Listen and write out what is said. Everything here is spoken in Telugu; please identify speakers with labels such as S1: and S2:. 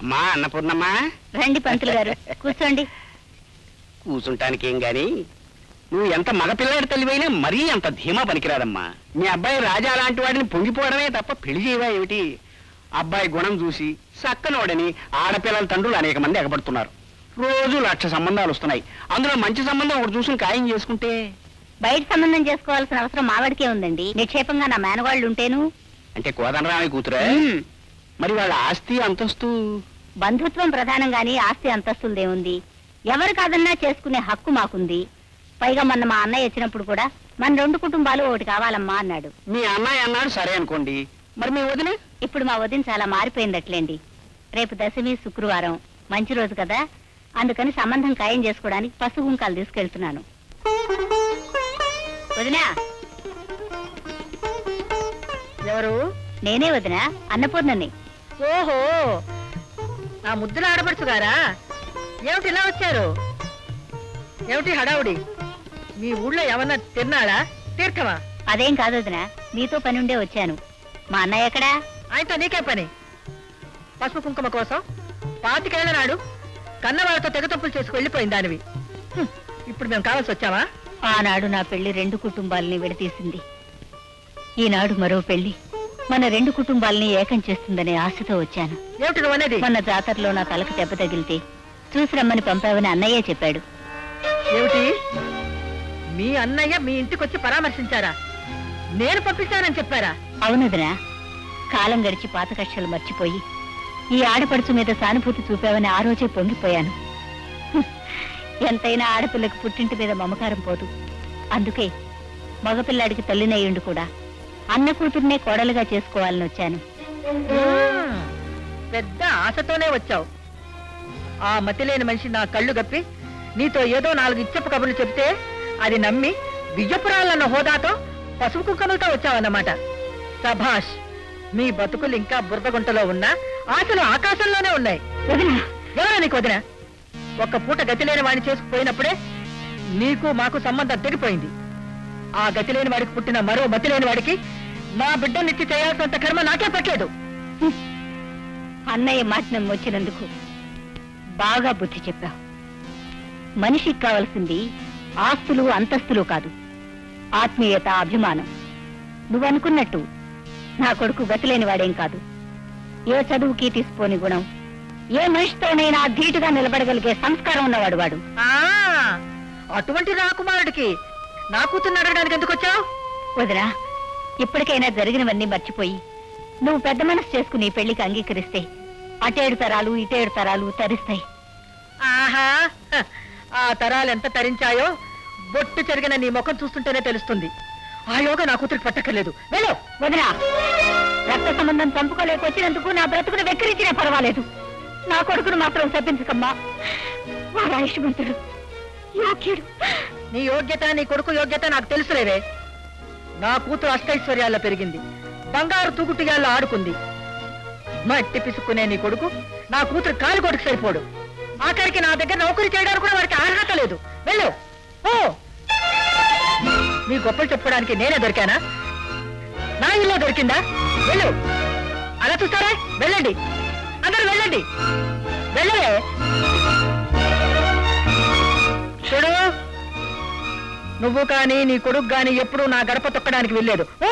S1: అమ్మా అన్నపూర్ణమ్మా,
S2: రండి పంతులు గారు, కూర్చోండి.
S1: కూర్చుంటానికి ఏం గాని నువ్వు ఎంత మగపిల్లాడి తల్లివైనా మరీ అంత ధీమా పనికిరాదమ్మా. మీ అబ్బాయి రాజా లాంటి వాడిని పొంగిపోవడమే తప్ప పెళ్లి చేయవా ఏమిటి? అబ్బాయి గుణం చూసి సక్కనోడని ఆడపిల్లల తండ్రులు అనేక మంది ఎగబడుతున్నారు. రోజు 1,00,000 సంబంధాలు వస్తున్నాయి. అందులో మంచి సంబంధం ఒకటి చూసుకుని ఖాయం చేసుకుంటే.
S2: బయట సంబంధం చేసుకోవాల్సిన అవసరం మావాడికే ఉందండి. నిక్షేపంగా నా మేనగాళ్ళు ఉంటేను.
S1: అంటే కోదండరామయ్య కూతురే? మరి వాళ్ళ ఆస్తి అంతస్తు?
S2: బంధుత్వం ప్రధానం గాని ఆస్తి అంతస్తులదేముంది? ఎవరు కాదన్నా చేసుకునే హక్కు మాకుంది. పైగా మొన్న మా అన్నయ్య వచ్చినప్పుడు కూడా మన 2 కుటుంబాలు ఒకటి కావాలమ్మా అన్నాడు.
S1: మీ అన్నయ్య అన్నాడు సరే అనుకోండి, మరి మీ వదిన?
S2: ఇప్పుడు మా వదిన చాలా మారిపోయిందట్లేండి. రేపు దశమి శుక్రవారం, మంచి రోజు కదా, అందుకని సంబంధం ఖాయం చేసుకోవడానికి పసుపు కుంకాలు తీసుకెళ్తున్నాను. వదినా.
S3: ఎవరు?
S2: నేనే వదినా, అన్నపూర్ణని.
S3: ఓహో, ఆ ముద్దుల ఆడపడుచు గారా? ఏమిటి ఇలా వచ్చారు? ఏమిటి హడావుడి? మీ ఊళ్ళో ఏమన్నా తిన్నాడా? తీర్థమా?
S2: అదేం కాదు వదినా, మీతో పని ఉండే వచ్చాను. మా అన్నయ్య ఎక్కడా?
S3: ఆయనతో నీకే పని? పసుపు కుంకుమ కోసం 25 ఏళ్ల నాడు కన్నవాళ్ళతో తెగతప్పులు చేసుకు వెళ్ళిపోయింది దానివి. ఇప్పుడు మేము కావాల్సి వచ్చావా?
S2: ఆనాడు నా పెళ్లి 2 కుటుంబాలని విడతీసింది. ఈనాడు మరో పెళ్లి మన 2 కుటుంబాలని ఏకం చేస్తుందనే ఆశతో వచ్చాను.
S3: ఏమిటి నువ్వు అనేది?
S2: మొన్న జాతరలో నా తలకు దెబ్బ తగిలితే చూసి రమ్మని పంపావని అన్నయ్య చెప్పాడు.
S3: ఏమిటి? మీ అన్నయ్య మీ ఇంటికి వచ్చి పరామర్శించారా? నేను పంపించానని చెప్పారా?
S2: అవునదినా, కాలం గడిచి పాత కక్షలు మర్చిపోయి ఈ ఆడపడుచు మీద సానుభూతి చూపావని ఆ రోజే పొంగిపోయాను. ఎంతైనా ఆడపిల్లకు పుట్టింటి మీద మమకారం పోదు. అందుకే మగపిల్లాడికి తల్లినయ్యుండి కూడా అన్న కూతుర్నే కోడలుగా చేసుకోవాలని వచ్చాను.
S3: పెద్ద ఆశతోనే వచ్చావు. ఆ మతిలేని మనిషి నా కళ్ళు గప్పి నీతో ఏదో 4 ఇచ్చపు కబుర్లు చెప్తే అది నమ్మి బియ్యపురాలన్న హోదాతో పసుపు కుంకుమలతో వచ్చావన్నమాట. సభాష్. మీ బతుకులు ఇంకా బురదగుంటలో ఉన్నా ఆశలు ఆకాశంలోనే ఉన్నాయి. ఎవరా నీకు వదిన? ఒక్క పూట గతి లేని వాడిని చేసుకుపోయినప్పుడే నీకు మాకు సంబంధం తెగిపోయింది. ఆ గతి లేని వాడికి పుట్టిన మరో మతి లేని వాడికి నా బిడ్డనిచ్చి చేయాల్సినంత కర్మ నాకే పట్టలేదు.
S2: అన్నయ్య మాటనం వచ్చినందుకు బాగా బుద్ధి చెప్పావు. మనిషికి కావలసింది ఆస్తులు అంతస్తులు కాదు, ఆత్మీయత, అభిమానం. నువ్వనుకున్నట్టు నా కొడుకు గతిలేని వాడేం కాదు. ఏ చదువుకి తీసిపోని గుణం, ఏ మనిషితోనైనా ధీటుగా నిలబడగలిగే సంస్కారం ఉన్నవాడు వాడు.
S3: అటువంటి రాకుమారుడికి నా కూతుర్ని అడగడానికి ఎందుకు వచ్చావు?
S2: వదినా, ఇప్పటికైనా జరిగినవన్నీ మర్చిపోయి నువ్వు పెద్ద మనసు చేసుకుని పెళ్లికి అంగీకరిస్తే 7 తరాలు 7 తరాలు తరిస్తాయి.
S3: ఆహా, ఆ తరాలు ఎంత తరించాయో బొట్టు చెరిగిన నీ ముఖం చూస్తుంటేనే తెలుస్తుంది. ఆ యోగ నా కూతురికి పట్టక్కర్లేదు. వెళ్ళు.
S2: వదినా, రక్త సంబంధం చంపుకోలేకొచ్చినందుకు నా బ్రతుకును వెక్కిరించినా పర్వాలేదు. నా కొడుకును మాత్రం శపించకమ్మా. వాడు ఆయుష్మంతుడు, యోగ్యుడు.
S3: నీ యోగ్యత, నీ కొడుకు యోగ్యత నాకు తెలుసులేవే. నా కూతురు అష్టైశ్వర్యాల్లో పెరిగింది, బంగారు తూగుటిగాల్లో ఆడుకుంది. మట్టి పిసుక్కునే నీ కొడుకు నా కూతురు కాలు కొడుకు సరిపోడు. ఆఖరికి నా దగ్గర నౌకరీ చేయడానికి కూడా వారికి అర్హత లేదు. వెళ్ళు. ఓ, మీ గొప్పలు చెప్పుకోవడానికి నేనే దొరికానా? నా ఇల్లు దొరికిందా? వెళ్ళు. అలా చూస్తారా? వెళ్ళండి, అందరూ వెళ్ళండి. వెళ్ళలే. చూడు, నువ్వు కానీ నీ కొడుకు గాని ఎప్పుడూ నా గడప తొక్కడానికి వెళ్ళలేదు. ఓ